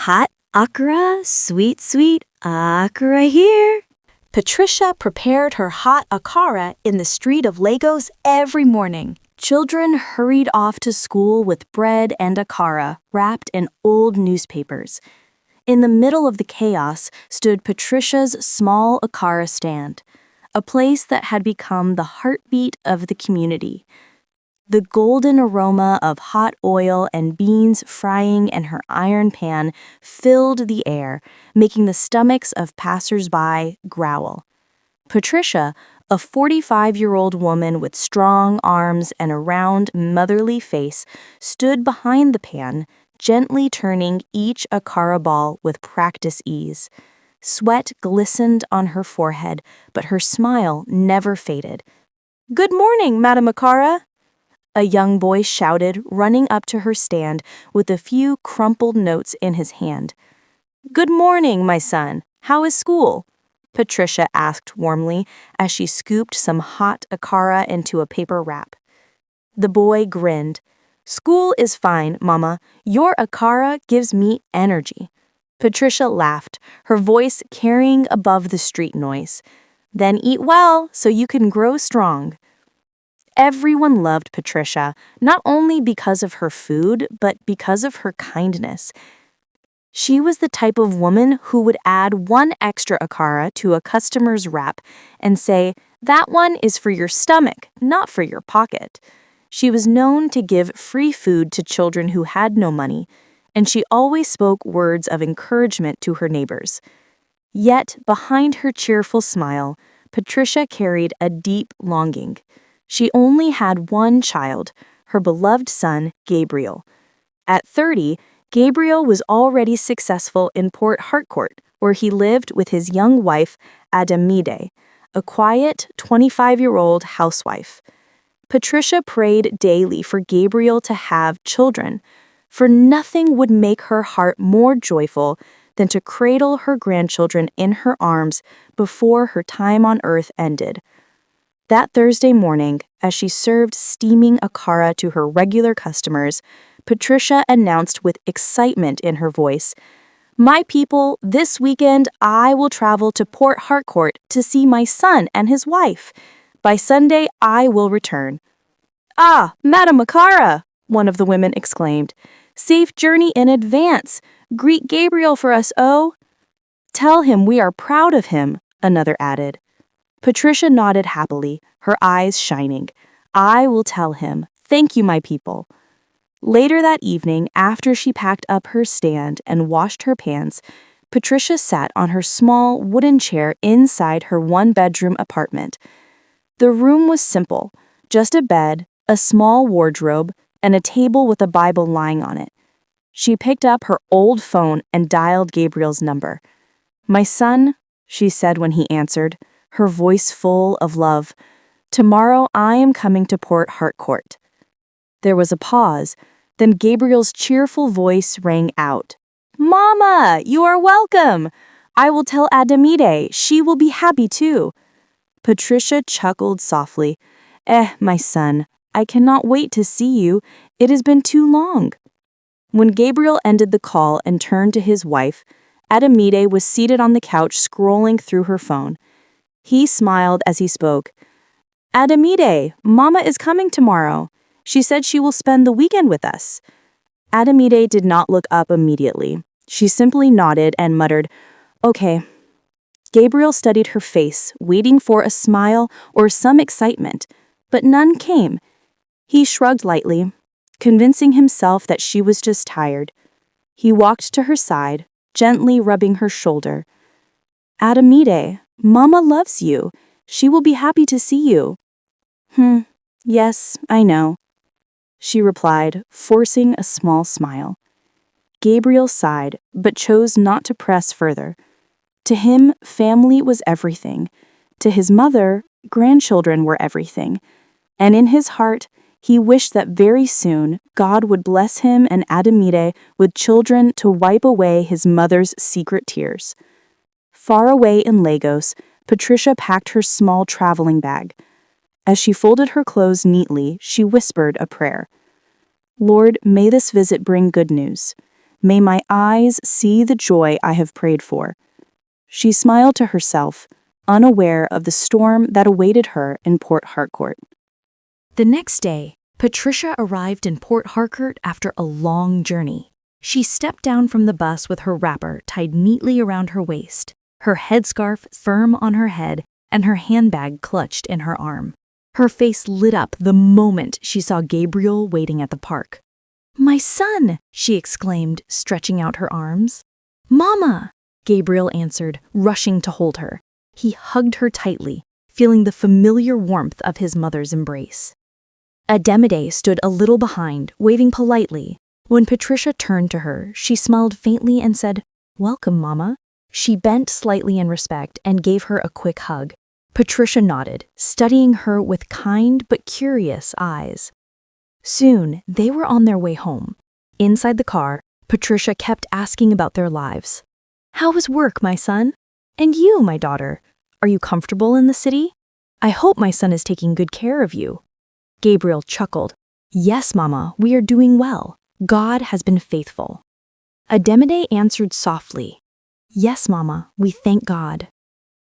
Hot akara, sweet, sweet akara here. Patricia prepared her hot akara in the street of Lagos every morning. Children hurried off to school with bread and akara wrapped in old newspapers. In the middle of the chaos stood Patricia's small akara stand, a place that had become the heartbeat of the community. The golden aroma of hot oil and beans frying in her iron pan filled the air, making the stomachs of passers-by growl. Patricia, a 45-year-old woman with strong arms and a round, motherly face, stood behind the pan, gently turning each akara ball with practice ease. Sweat glistened on her forehead, but her smile never faded. "Good morning, Madam Akara," a young boy shouted, running up to her stand with a few crumpled notes in his hand. "Good morning, my son. How is school?" Patricia asked warmly as she scooped some hot akara into a paper wrap. The boy grinned. "School is fine, Mama. Your akara gives me energy." Patricia laughed, her voice carrying above the street noise. "Then eat well so you can grow strong." Everyone loved Patricia, not only because of her food, but because of her kindness. She was the type of woman who would add one extra akara to a customer's wrap and say, "That one is for your stomach, not for your pocket." She was known to give free food to children who had no money, and she always spoke words of encouragement to her neighbors. Yet, behind her cheerful smile, Patricia carried a deep longing. She only had one child, her beloved son, Gabriel. At 30, Gabriel was already successful in Port Harcourt, where he lived with his young wife, Ademide, a quiet 25-year-old housewife. Patricia prayed daily for Gabriel to have children, for nothing would make her heart more joyful than to cradle her grandchildren in her arms before her time on earth ended. That Thursday morning, as she served steaming akara to her regular customers, Patricia announced with excitement in her voice, "My people, this weekend I will travel to Port Harcourt to see my son and his wife. By Sunday, I will return." "Ah, Madam Akara," one of the women exclaimed. "Safe journey in advance. Greet Gabriel for us, oh." "Tell him we are proud of him," another added. Patricia nodded happily, her eyes shining. "I will tell him. Thank you, my people." Later that evening, after she packed up her stand and washed her pans, Patricia sat on her small wooden chair inside her one-bedroom apartment. The room was simple, just a bed, a small wardrobe, and a table with a Bible lying on it. She picked up her old phone and dialed Gabriel's number. "My son," she said when he answered, her voice full of love, "tomorrow I am coming to Port Harcourt." There was a pause, then Gabriel's cheerful voice rang out. "Mama, you are welcome! I will tell Ademide, she will be happy too." Patricia chuckled softly. My son, I cannot wait to see you. It has been too long." When Gabriel ended the call and turned to his wife, Ademide was seated on the couch scrolling through her phone. He smiled as he spoke. "Ademide, Mama is coming tomorrow. She said she will spend the weekend with us." Ademide did not look up immediately. She simply nodded and muttered, "Okay." Gabriel studied her face, waiting for a smile or some excitement, but none came. He shrugged lightly, convincing himself that she was just tired. He walked to her side, gently rubbing her shoulder. "Ademide, Mama loves you. She will be happy to see you." Yes, I know," she replied, forcing a small smile. Gabriel sighed, but chose not to press further. To him, family was everything. To his mother, grandchildren were everything. And in his heart, he wished that very soon God would bless him and Ademide with children to wipe away his mother's secret tears. Far away in Lagos, Patricia packed her small traveling bag. As she folded her clothes neatly, she whispered a prayer. "Lord, may this visit bring good news. May my eyes see the joy I have prayed for." She smiled to herself, unaware of the storm that awaited her in Port Harcourt. The next day, Patricia arrived in Port Harcourt after a long journey. She stepped down from the bus with her wrapper tied neatly around her waist, her headscarf firm on her head, and her handbag clutched in her arm. Her face lit up the moment she saw Gabriel waiting at the park. "My son!" she exclaimed, stretching out her arms. "Mama!" Gabriel answered, rushing to hold her. He hugged her tightly, feeling the familiar warmth of his mother's embrace. Ademide stood a little behind, waving politely. When Patricia turned to her, she smiled faintly and said, "Welcome, Mama." She bent slightly in respect and gave her a quick hug. Patricia nodded, studying her with kind but curious eyes. Soon, they were on their way home. Inside the car, Patricia kept asking about their lives. "How is work, my son? And you, my daughter? Are you comfortable in the city? I hope my son is taking good care of you." Gabriel chuckled. "Yes, Mama, we are doing well. God has been faithful." Ademide answered softly, "Yes, Mama, we thank God."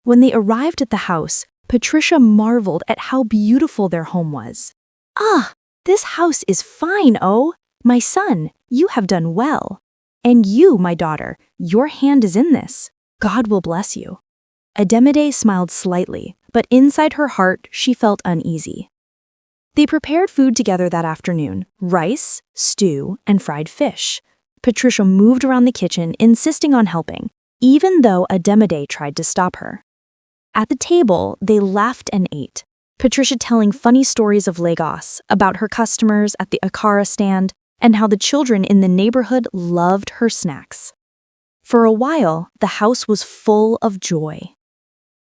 When they arrived at the house, Patricia marveled at how beautiful their home was. "Ah, this house is fine, oh! My son, you have done well. And you, my daughter, your hand is in this. God will bless you." Ademide smiled slightly, but inside her heart she felt uneasy. They prepared food together that afternoon: rice, stew, and fried fish. Patricia moved around the kitchen, insisting on helping, even though Ademide tried to stop her. At the table, they laughed and ate, Patricia telling funny stories of Lagos, about her customers at the akara stand, and how the children in the neighborhood loved her snacks. For a while, the house was full of joy.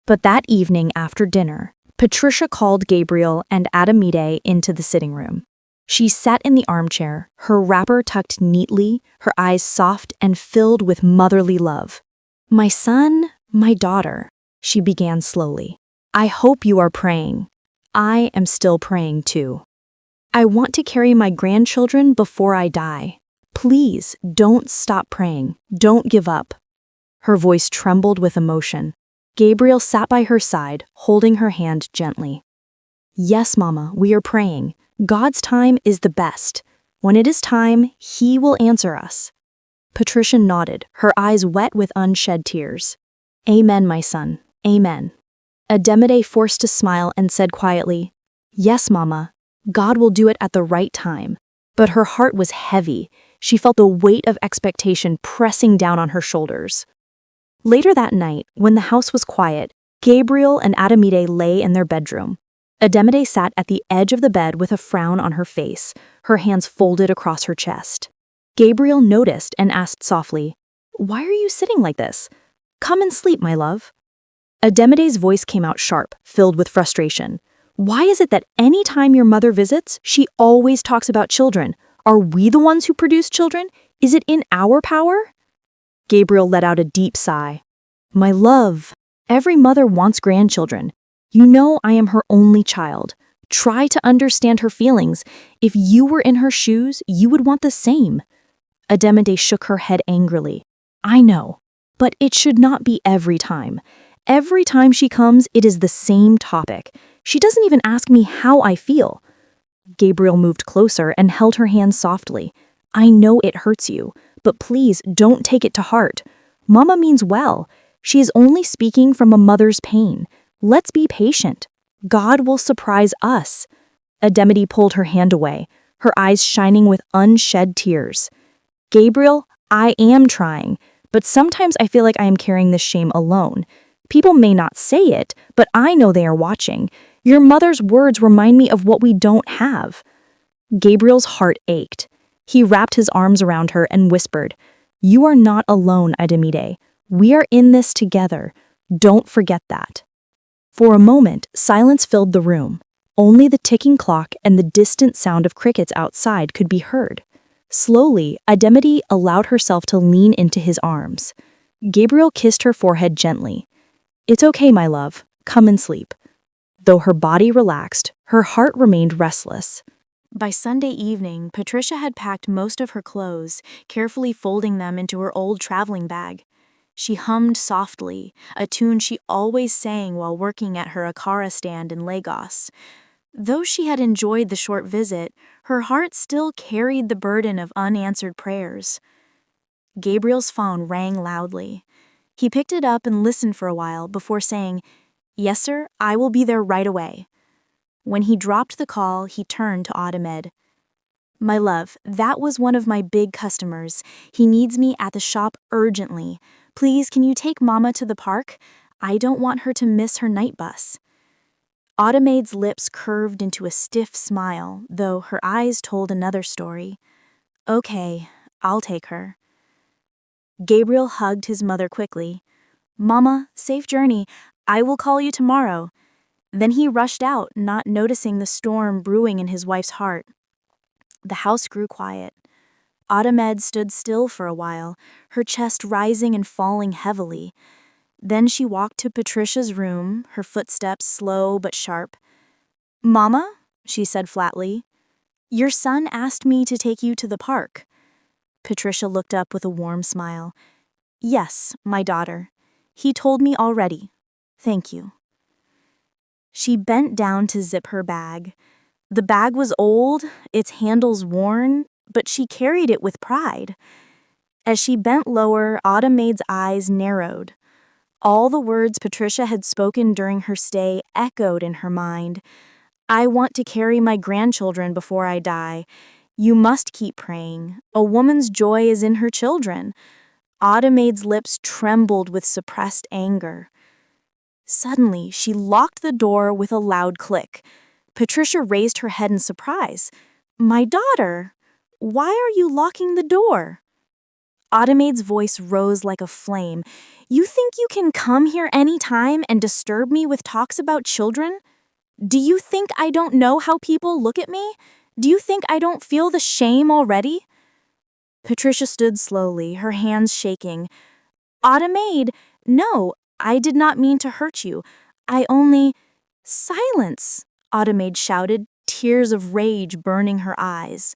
But that evening after dinner, Patricia called Gabriel and Ademide into the sitting room. She sat in the armchair, her wrapper tucked neatly, her eyes soft and filled with motherly love. "My son, my daughter," she began slowly. "I hope you are praying. I am still praying too. I want to carry my grandchildren before I die. Please don't stop praying. Don't give up." Her voice trembled with emotion. Gabriel sat by her side, holding her hand gently. "Yes, Mama, we are praying. God's time is the best. When it is time, He will answer us." Patricia nodded, her eyes wet with unshed tears. "Amen, my son. Amen." Ademide forced a smile and said quietly, "Yes, Mama, God will do it at the right time." But her heart was heavy. She felt the weight of expectation pressing down on her shoulders. Later that night, when the house was quiet, Gabriel and Ademide lay in their bedroom. Ademide sat at the edge of the bed with a frown on her face, her hands folded across her chest. Gabriel noticed and asked softly, "Why are you sitting like this? Come and sleep, my love." Ademide's voice came out sharp, filled with frustration. "Why is it that any time your mother visits, she always talks about children? Are we the ones who produce children? Is it in our power?" Gabriel let out a deep sigh. "My love, every mother wants grandchildren. You know I am her only child. Try to understand her feelings. If you were in her shoes, you would want the same." Ademide shook her head angrily. "I know, but it should not be every time. Every time she comes, it is the same topic. She doesn't even ask me how I feel." Gabriel moved closer and held her hand softly. "I know it hurts you, but please don't take it to heart. Mama means well. She is only speaking from a mother's pain. Let's be patient. God will surprise us." Ademide pulled her hand away, her eyes shining with unshed tears. "Gabriel, I am trying, but sometimes I feel like I am carrying this shame alone. People may not say it, but I know they are watching. Your mother's words remind me of what we don't have." Gabriel's heart ached. He wrapped his arms around her and whispered, "You are not alone, Ademide. We are in this together. Don't forget that." For a moment, silence filled the room. Only the ticking clock and the distant sound of crickets outside could be heard. Slowly, Ademide allowed herself to lean into his arms. Gabriel kissed her forehead gently. "It's okay, my love. Come and sleep." Though her body relaxed, her heart remained restless. By Sunday evening, Patricia had packed most of her clothes, carefully folding them into her old traveling bag. She hummed softly, a tune she always sang while working at her akara stand in Lagos. Though she had enjoyed the short visit, her heart still carried the burden of unanswered prayers. Gabriel's phone rang loudly. He picked it up and listened for a while before saying, "Yes, sir, I will be there right away." When he dropped the call, he turned to Ademide. "My love, that was one of my big customers. He needs me at the shop urgently. Please, can you take Mama to the park? I don't want her to miss her night bus." Ademide's lips curved into a stiff smile, though her eyes told another story. "Okay, I'll take her." Gabriel hugged his mother quickly. "Mama, safe journey. I will call you tomorrow." Then he rushed out, not noticing the storm brewing in his wife's heart. The house grew quiet. Ademide stood still for a while, her chest rising and falling heavily. Then she walked to Patricia's room, her footsteps slow but sharp. "Mama," she said flatly, "your son asked me to take you to the park." Patricia looked up with a warm smile. "Yes, my daughter. He told me already. Thank you." She bent down to zip her bag. The bag was old, its handles worn, but she carried it with pride. As she bent lower, Ademide's eyes narrowed. All the words Patricia had spoken during her stay echoed in her mind. "I want to carry my grandchildren before I die. You must keep praying. A woman's joy is in her children." Ademide's lips trembled with suppressed anger. Suddenly, she locked the door with a loud click. Patricia raised her head in surprise. "My daughter, why are you locking the door?" Ademide's voice rose like a flame. "You think you can come here any time and disturb me with talks about children? Do you think I don't know how people look at me? Do you think I don't feel the shame already?" Patricia stood slowly, her hands shaking. "Ademide, no, I did not mean to hurt you. I only—" "Silence!" Ademide shouted, tears of rage burning her eyes.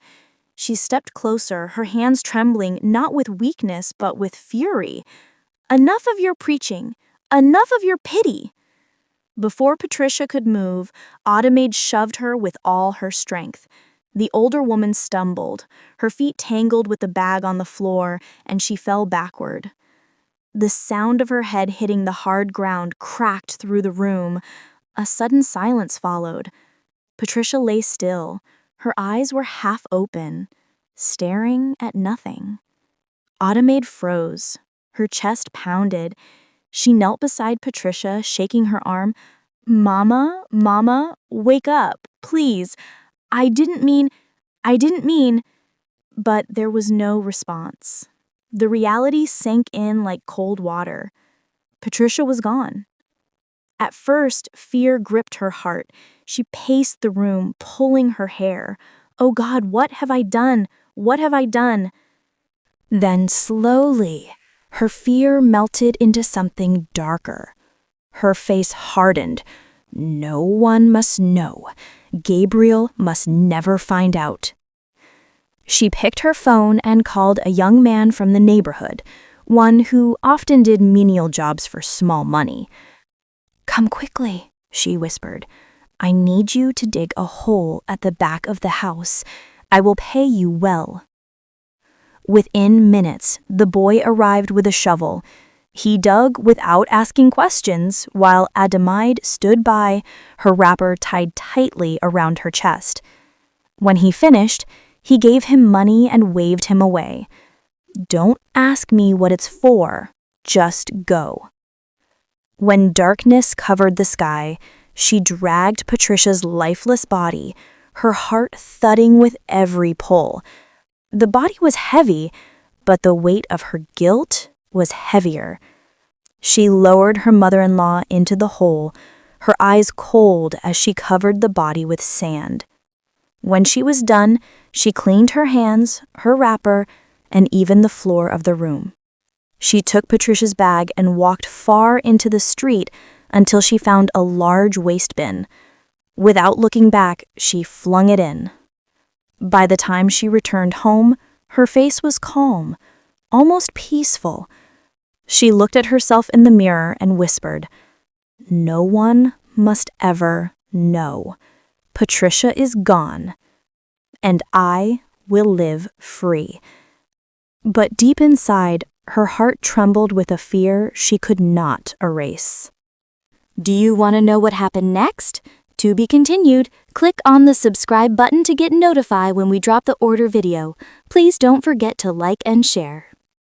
She stepped closer, her hands trembling not with weakness but with fury. "Enough of your preaching! Enough of your pity!" Before Patricia could move, Ademide shoved her with all her strength. The older woman stumbled, her feet tangled with the bag on the floor, and she fell backward. The sound of her head hitting the hard ground cracked through the room. A sudden silence followed. Patricia lay still. Her eyes were half open, staring at nothing. Ademide froze. Her chest pounded. She knelt beside Patricia, shaking her arm. "Mama, Mama, wake up, please. I didn't mean. But there was no response. The reality sank in like cold water. Patricia was gone. At first, fear gripped her heart. She paced the room, pulling her hair. "Oh God, what have I done? What have I done?" Then slowly, her fear melted into something darker. Her face hardened. No one must know. Gabriel must never find out. She picked her phone and called a young man from the neighborhood, one who often did menial jobs for small money. "Come quickly," she whispered. "I need you to dig a hole at the back of the house. I will pay you well." Within minutes, the boy arrived with a shovel. He dug without asking questions, while Ademide stood by, her wrapper tied tightly around her chest. When he finished, he gave him money and waved him away. "Don't ask me what it's for. Just go." When darkness covered the sky, she dragged Patricia's lifeless body, her heart thudding with every pull. The body was heavy, but the weight of her guilt was heavier. She lowered her mother-in-law into the hole, her eyes cold as she covered the body with sand. When she was done, she cleaned her hands, her wrapper, and even the floor of the room. She took Patricia's bag and walked far into the street until she found a large waste bin. Without looking back, she flung it in. By the time she returned home, her face was calm, almost peaceful. She looked at herself in the mirror and whispered, "No one must ever know. Patricia is gone, and I will live free." But deep inside, her heart trembled with a fear she could not erase. Do you want to know what happened next? To be continued, click on the subscribe button to get notified when we drop the order video. Please don't forget to like and share.